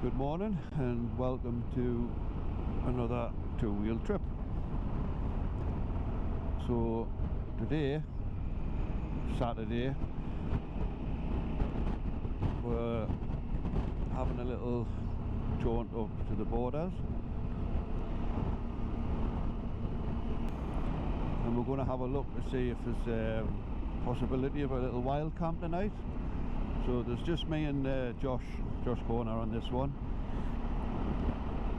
Good morning and welcome to another two-wheel trip. So today, Saturday, we're having a little jaunt up to the borders and we're going to have a look to see if there's a possibility of a little wild camp tonight. So there's just me and Josh Corner on this one.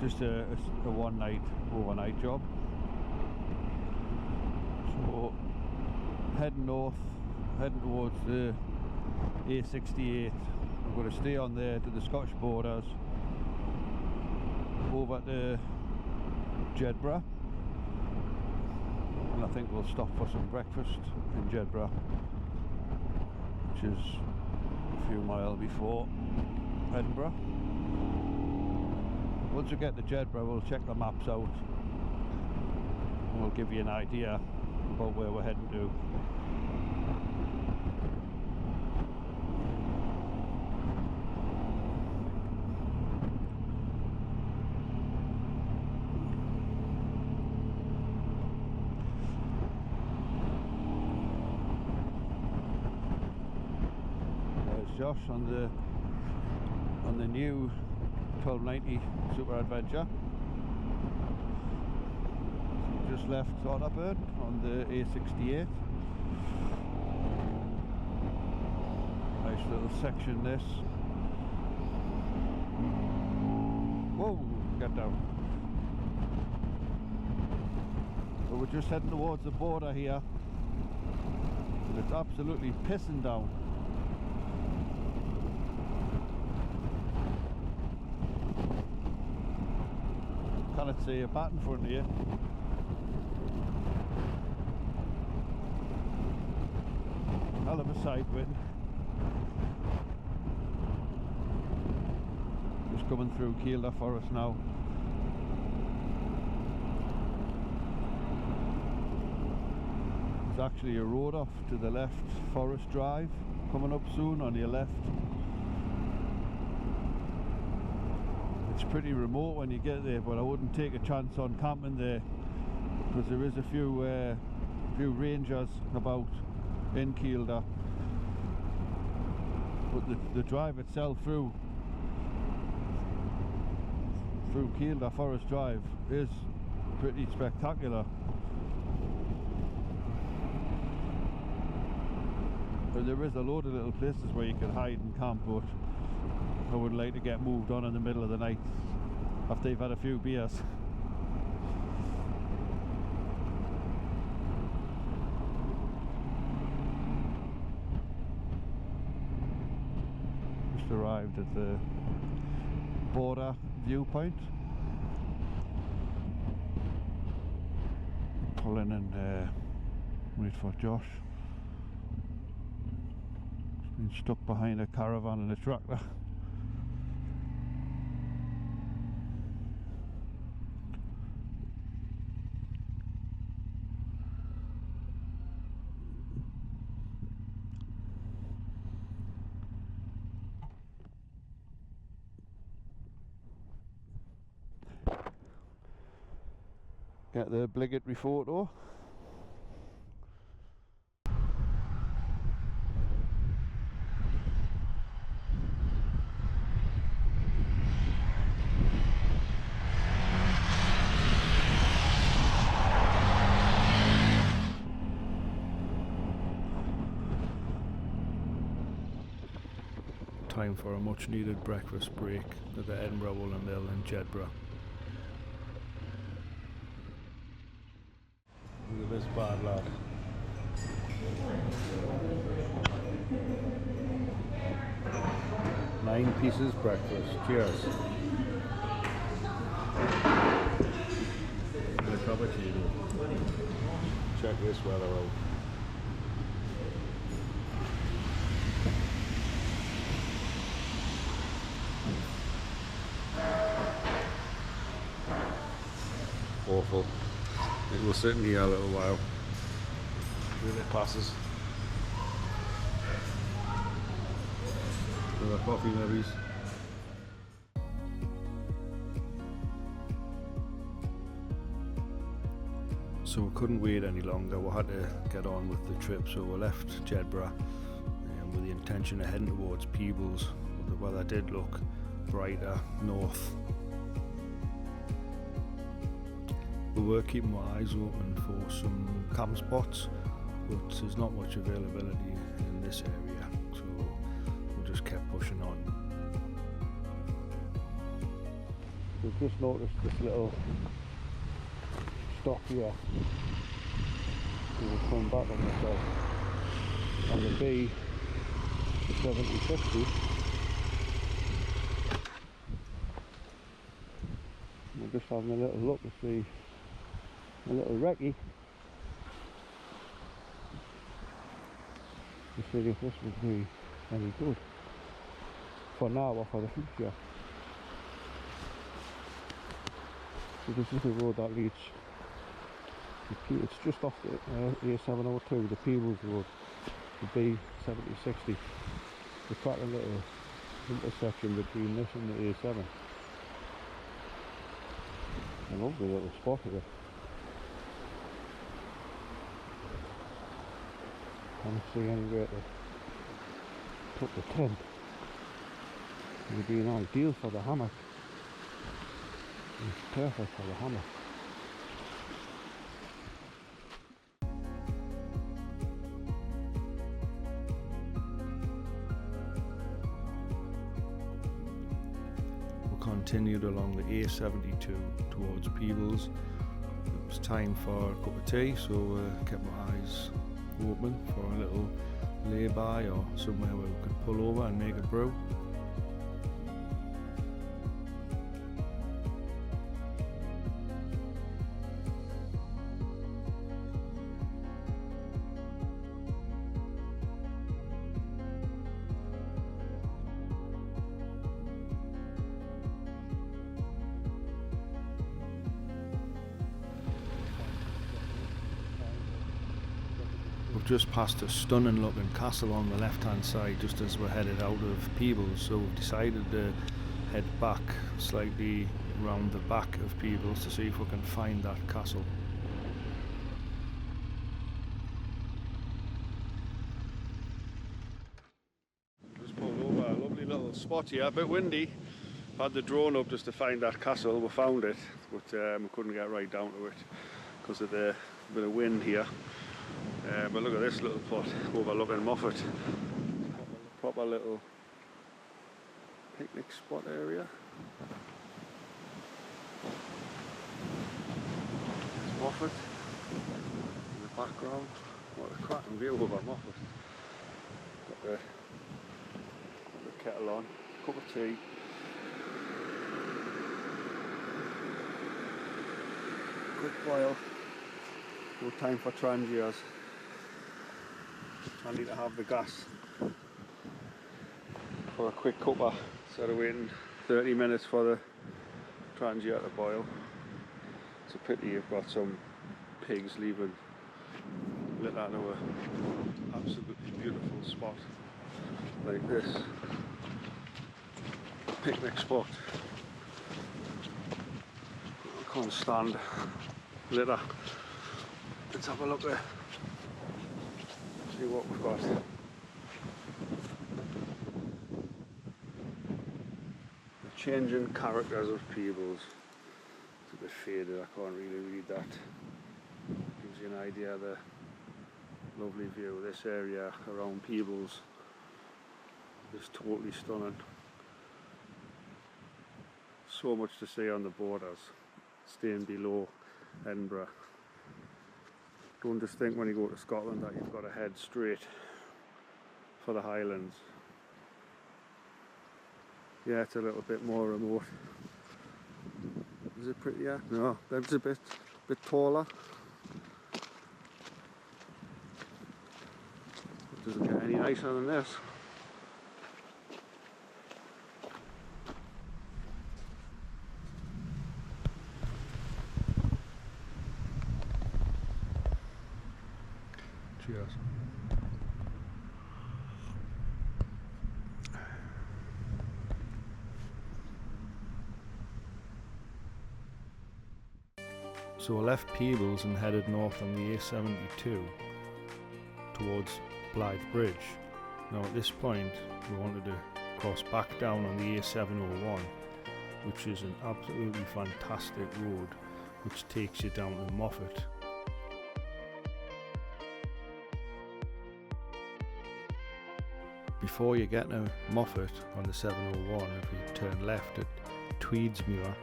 Just a one night overnight job. So heading north, heading towards the A68. We're going to stay on there to the Scottish borders, over to Jedburgh, and I think we'll stop for some breakfast in Jedburgh, which is a few miles before Edinburgh. Once we get to Jedburgh, we'll check the maps out and we'll give you an idea about where we're heading to. There's Josh on the new 1290 Super Adventure. So just left Otterburn on the A68. Nice little section this. Whoa, get down. So we're just heading towards the border here and it's absolutely pissing down. Cannot see a bat in front of you. Hell of a side wind. Just coming through Kielder Forest now. There's actually a road off to the left, Forest Drive, coming up soon on your left. It's pretty remote when you get there, but I wouldn't take a chance on camping there because there is a few rangers about in Kielder. But the drive itself through Kielder Forest Drive is pretty spectacular. But there is a load of little places where you can hide and camp, but I would like to get moved on in the middle of the night after you've had a few beers. Just arrived at the border viewpoint. Pulling and wait for Josh. He's been stuck behind a caravan and a tractor. Get the obligatory photo. Time for a much needed breakfast break at the Edinburgh Woolen Mill in Jedburgh. Look at this bad lad. Nine pieces breakfast. Cheers. And a cappuccino. Check this weather out. Awful. It will sit in here a little while. When it passes. Another coffee maybe. So we couldn't wait any longer, we had to get on with the trip, so we left Jedburgh with the intention of heading towards Peebles, but the weather did look brighter north. We were keeping our eyes open for some camp spots, but there's not much availability in this area, so we just kept pushing on. We've just noticed this little stop here. We'll come back on myself on the B, the 7050. We're just having a little look to see a little recce to see if this would be any good for now or for the future. So this is the road that leads, it's just off the A702, the Peebles road, the B7060. We've got a little intersection between this and the A7. A lovely little spot here. Can't see anywhere to put the tent. It would be an ideal for the hammock. It's perfect for the hammock. We continued along the A72 towards Peebles. It was time for a cup of tea, so kept my eyes open for a little lay-by or somewhere where we could pull over and make a brew. We've just passed a stunning looking castle on the left hand side just as we're headed out of Peebles, so we've decided to head back slightly around the back of Peebles to see if we can find that castle. Just pulled over a lovely little spot here, a bit windy. Had the drone up just to find that castle. We found it, but we couldn't get right down to it because of the bit of wind here. But look at this little plot overlooking Moffat. Proper little picnic spot area. There's Moffat in the background. What a cracking view over Moffat. Got the kettle on, cup of tea. Quick boil. No time for transiers. I need to have the gas for a quick cuppa instead of waiting 30 minutes for the transier to boil. It's a pity you've got some pigs leaving litter to an absolutely beautiful spot like this. Picnic spot. I can't stand litter. Let's have a look there. See what we've got. The changing characters of Peebles. It's a bit faded, I can't really read that. Gives you an idea of the lovely view. This area around Peebles is totally stunning. So much to see on the borders, staying below Edinburgh. Don't just think when you go to Scotland that you've got to head straight for the Highlands. Yeah, it's a little bit more remote. Is it prettier? No, that's a bit taller. It doesn't get any nicer than this. Cheers. So I left Peebles and headed north on the A72 towards Blythe Bridge. Now at this point we wanted to cross back down on the A701, which is an absolutely fantastic road which takes you down to Moffat. Before you get to Moffat on the 701, if you turn left at Tweedsmuir,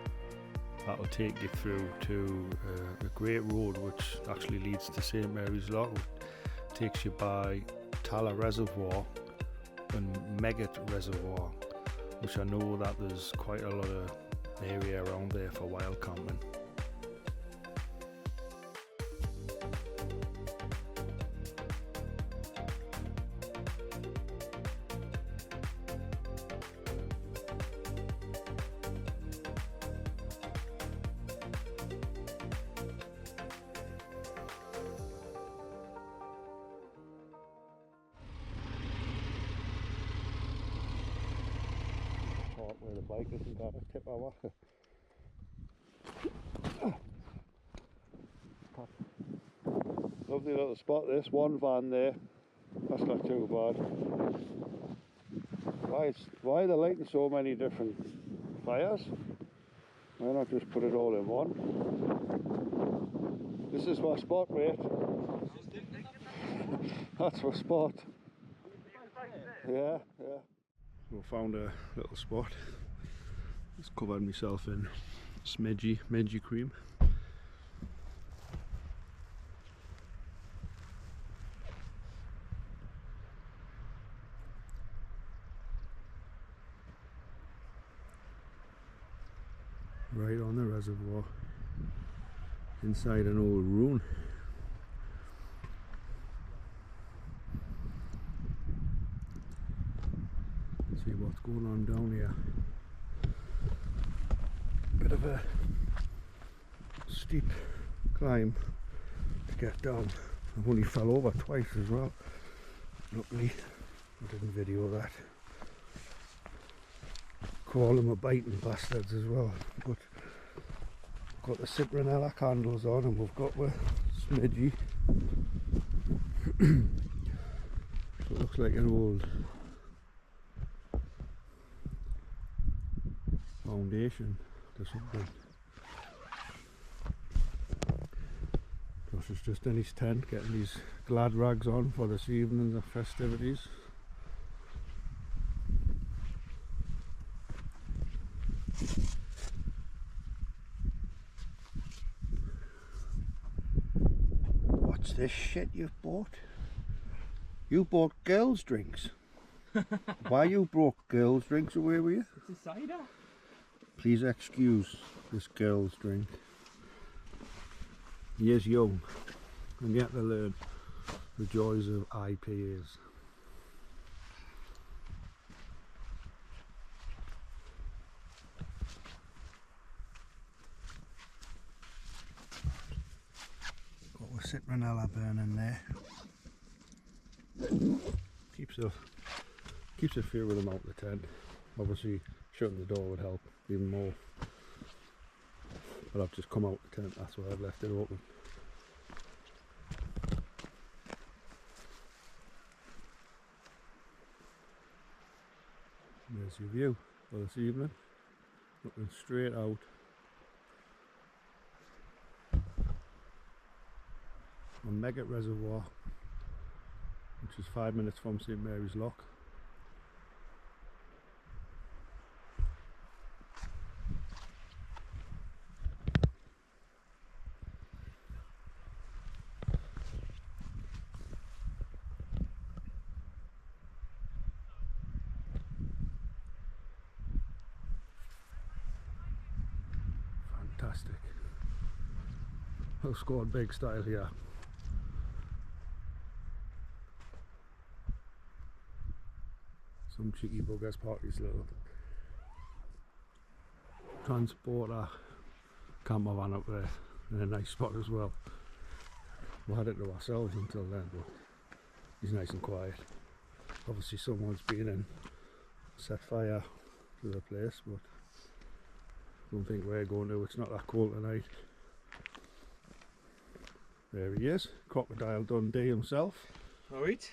that'll take you through to a great road which actually leads to St Mary's Loch. It takes you by Tala Reservoir and Megget Reservoir, which I know that there's quite a lot of area around there for wild camping. Where the bike isn't got a tip over. Lovely little spot this, one van there, that's not too bad. Why are they lighting so many different fires? Why not just put it all in one? This is my spot, mate. That's my spot. Yeah. So I found a little spot. Just covered myself in smedgy cream. Right on the reservoir, inside an old ruin. See what's going on down here. Bit of a steep climb to get down. I've only fell over twice as well. Luckily I didn't video that. Call them a biting bastards as well. But we've got the citronella candles on and we've got the smidgy. So it looks like an old foundation to something. Josh is just in his tent getting his glad rags on for this evening's festivities. What's this shit you've bought? You bought girls' drinks. Why you brought girls' drinks away with you? It's a cider. Please excuse this girl's drink. He is young and yet to learn the joys of IPAs. Got a citronella burning there. Keeps a few of them out of the tent. Obviously shutting the door would help even more, but I've just come out the tent, that's why I've left it open. There's your view for this evening, looking straight out. On Megget Reservoir, which is 5 minutes from St Mary's Loch. Fantastic. I've scored big style here. Some cheeky buggers parked his little transporter camper van up there in a nice spot as well. We had it to ourselves until then, but he's nice and quiet. Obviously someone's been and set fire to the place, but I don't think we're going to. It's not that cold tonight. There he is, Crocodile Dundee himself. Alright.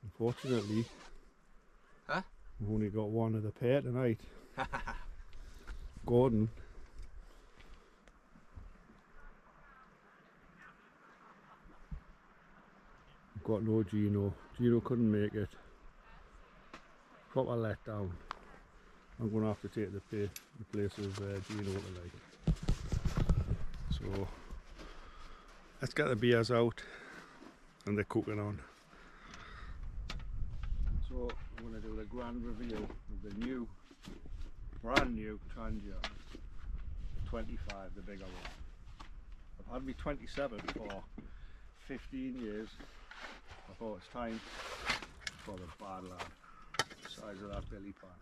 Unfortunately, Huh? we've only got one of the pair tonight. Gordon. We've got no Gino. Gino couldn't make it. Proper letdown. I'm going to have to take the place of Gino tonight. So let's get the beers out and they're cooking on. So I'm going to do the grand reveal of the new, brand new Trangia, the 25, the bigger one. I've had my 27 for 15 years. I thought it's time for the bad lad. The size of that belly pan.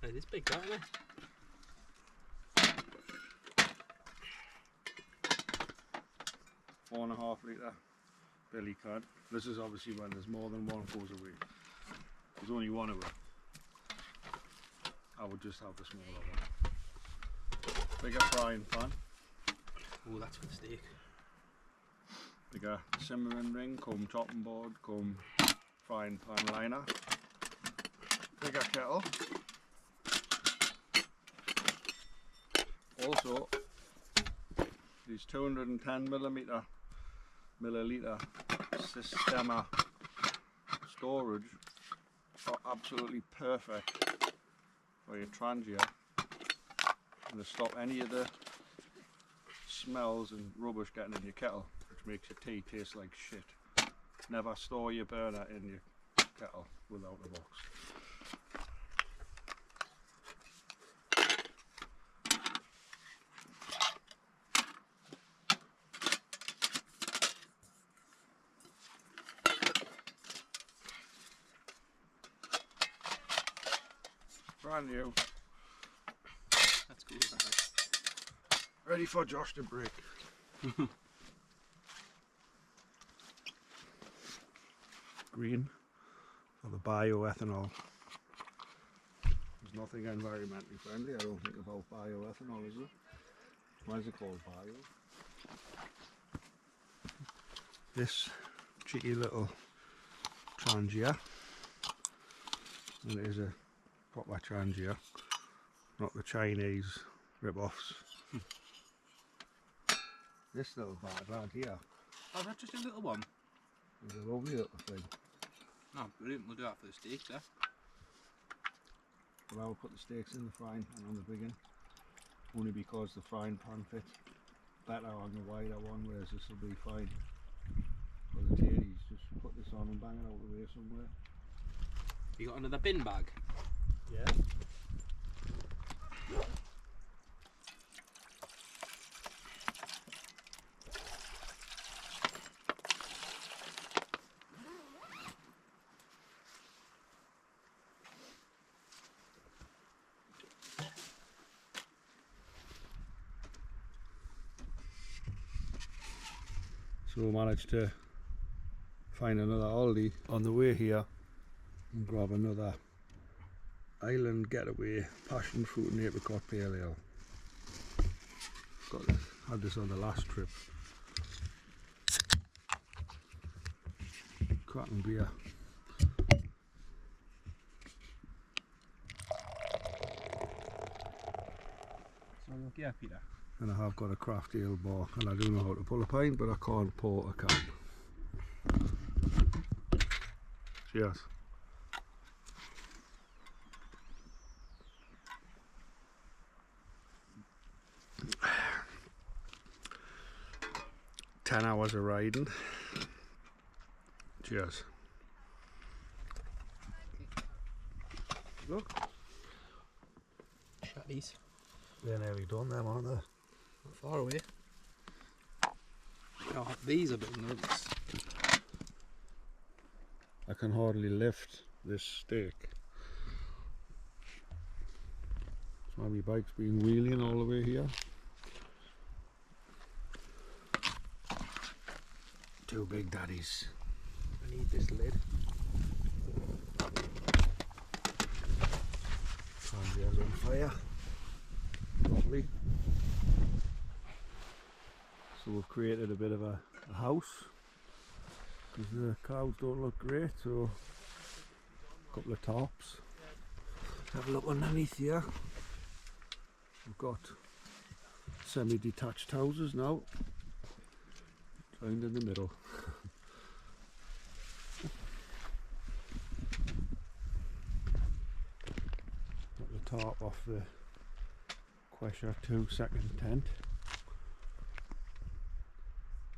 It is big, that, isn't it? 4.5 litre belly can. This is obviously when there's more than one goes away. There's only one of them. I would just have the smaller one. Bigger frying pan. Oh, that's for the steak. Bigger simmering ring, come chopping board, come frying pan liner. Bigger kettle. Also, these 210 milliliter Systema storage are absolutely perfect for your Trangia and to stop any of the smells and rubbish getting in your kettle, which makes your tea taste like shit. Never store your burner in your kettle without a box. Brand new. That's cool, isn't it? Ready for Josh to break. Green for the bioethanol. There's nothing environmentally friendly, I don't think, about bioethanol, is it? Why is it called bio? This cheeky little Trangia, and it is a proper Trangia, not the Chinese rip-offs. This little bad lad here. Oh, that's just a little one. It's a lovely little thing. Oh, brilliant. We'll do that for the steak there. But I will put the steaks in the frying pan on the big one, only because the frying pan fits better on the wider one, whereas this will be fine for the tatties. Just put this on and bang it out the way somewhere. You got another bin bag? Yeah. So we managed to find another Aldi on the way here and grab another Island Getaway Passion Fruit and Apricot Pale Ale. Got this, had this on the last trip. Cracking beer. So look here, Peter. And I have got a craft ale bar, and I do know how to pull a pint, but I can't pour a can. Cheers. Ten hours of riding. Cheers. Look. Chatties. They're nearly done them, aren't they? Not far away. Oh, these are big nuts. I can hardly lift this steak. So my bike's been wheeling all the way here. Two big daddies. I need this lid. Transia's on fire. Lovely. So we've created a bit of a a house because the clouds don't look great, so a couple of tarps. Have a look underneath here. We've got semi-detached houses now, joined in the middle. Got the tarp off the Quasher 2 second tent.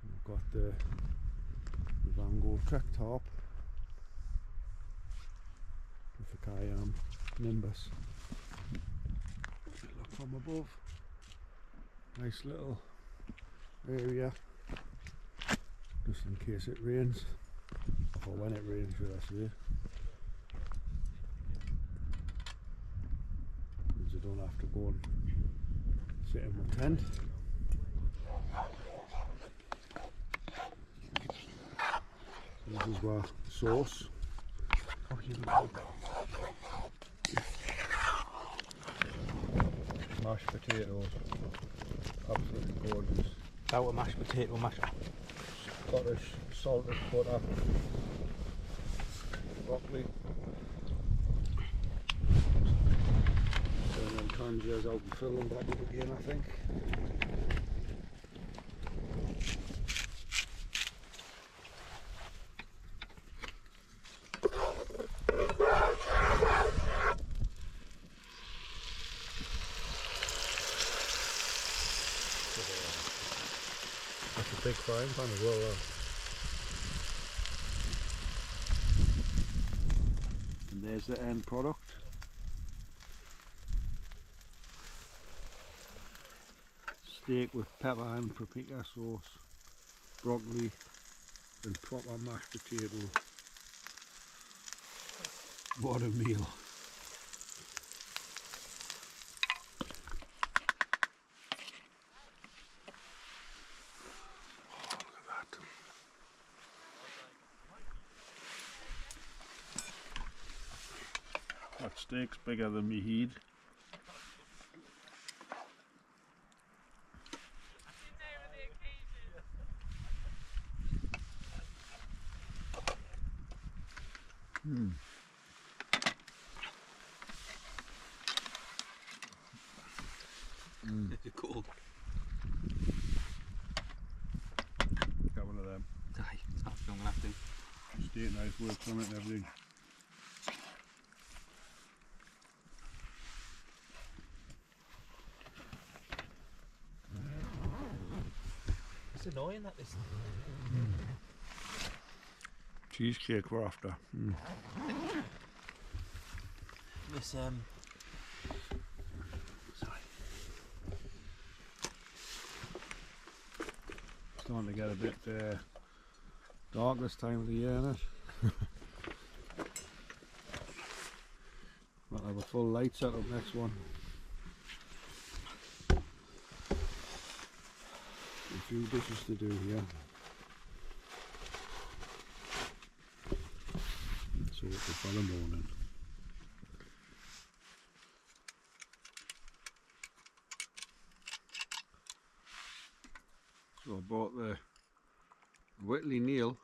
We've got the Van Gogh Trek tarp with the Kayam Nimbus. Look from above. Nice little area, just in case it rains, or when it rains, should I say. Means I don't have to go and sit in my tent. This is our sauce. Oh, here we go. Mashed potatoes. Absolutely gorgeous. Our mashed potato masher. Scottish salted butter. Broccoli. Turn them tangiers out and fill them back up again, I think. That's a big frying pan as well. And there's the end product. Steak with pepper and paprika sauce, broccoli and proper mashed potato. What a meal. That steak's bigger than me head. Cool. Got one of them. Aye, it's not I'm gonna have to. Steak knife works on it and everything. It's annoying that this. Cheesecake we're after. This sorry. Starting to get a bit dark this time of the year, isn't it? Might have a full light setup next one. A few dishes to do here. So it's for the morning. So I bought the Whitley Neal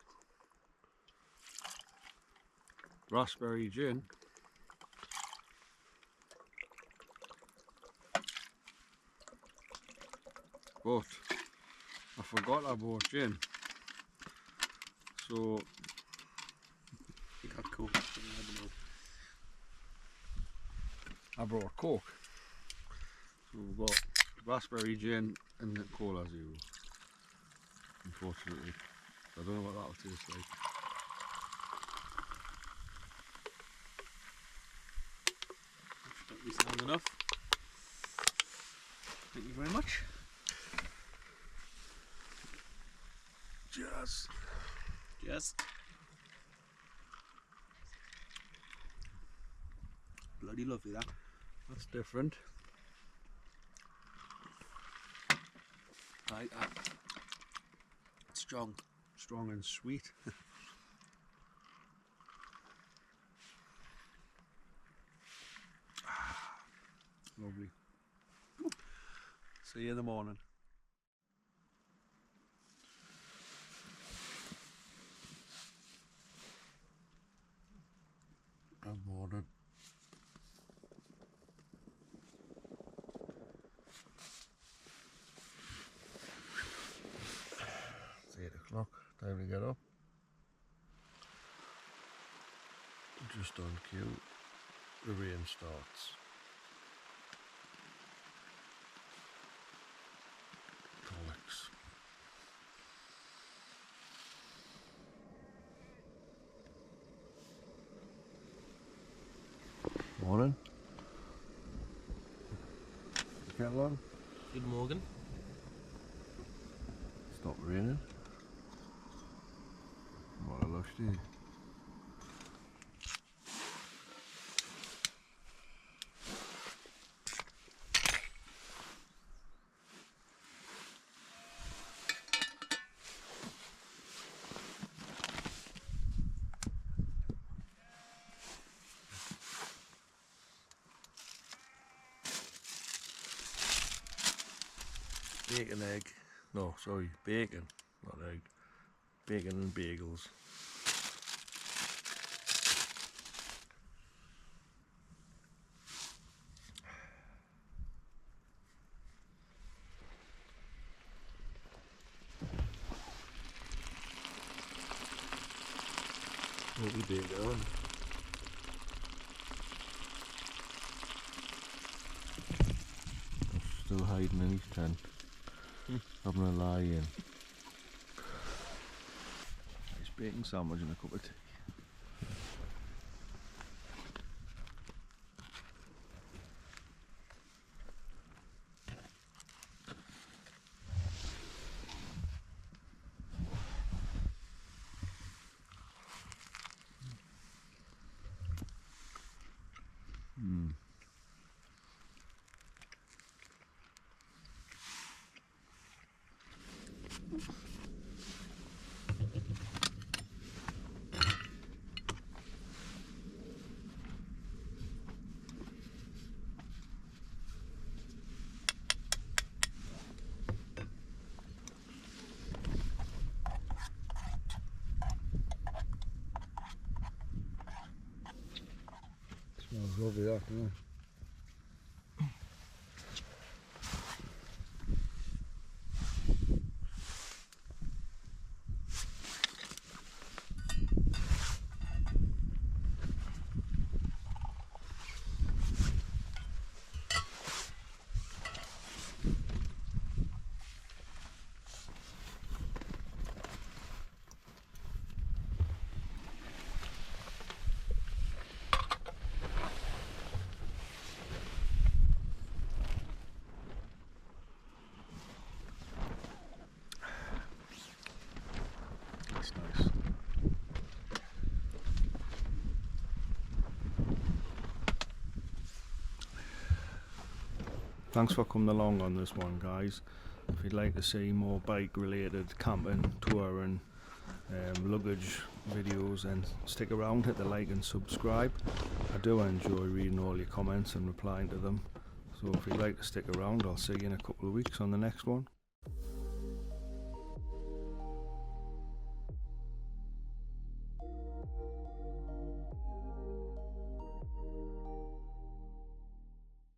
raspberry gin. But I forgot I bought gin. So You got cool. I brought Coke. So we've got raspberry gin and cola zero. Unfortunately, I don't know what that'll taste like. Don't be sound enough. Thank you very much. Cheers. Yes. Bloody lovely that. That's different. Right, strong. Strong and sweet. Lovely. See you in the morning. Unported. It's 8 o'clock, time to get up. Just on cue, the rain starts. Alex. Morning. Kettle on. Good morning. Stop raining. What a lush day. Bacon, egg. No, sorry, bacon, not egg. Bacon and bagels. What we bake it on. Still hiding in his tent. Having a lie in. Nice bacon sandwich and a cup of tea. Smells lovely, that, doesn't it? That's nice. Thanks for coming along on this one, guys. If you'd like to see more bike related camping, touring, luggage videos, then stick around, hit the like and subscribe. I do enjoy reading all your comments and replying to them, so if you'd like to stick around, I'll see you in a couple of weeks on the next one.